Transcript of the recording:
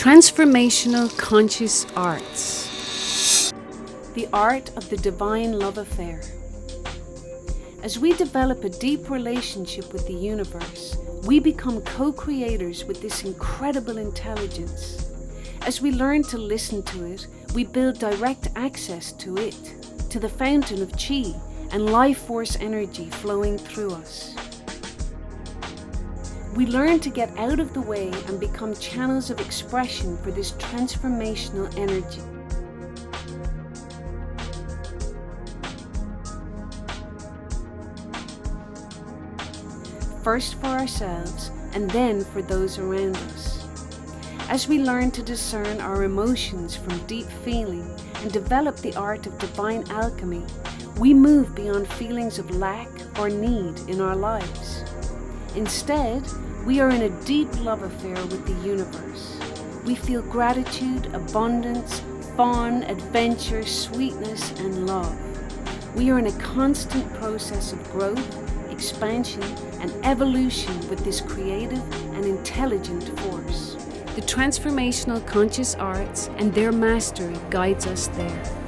Transformational Conscious Arts. The art of the divine love affair. As we develop a deep relationship with the universe, we become co-creators with this incredible intelligence. As we learn to listen to it, we build direct access to it, to the fountain of chi and life force energy flowing through us. We learn to get out of the way and become channels of expression for this transformational energy. First for ourselves and then for those around us. As we learn to discern our emotions from deep feeling and develop the art of divine alchemy, we move beyond feelings of lack or need in our lives. Instead, we are in a deep love affair with the universe. We feel gratitude, abundance, fun, adventure, sweetness, and love. We are in a constant process of growth, expansion, and evolution with this creative and intelligent force. The Transformational Conscious Arts and their mastery guides us there.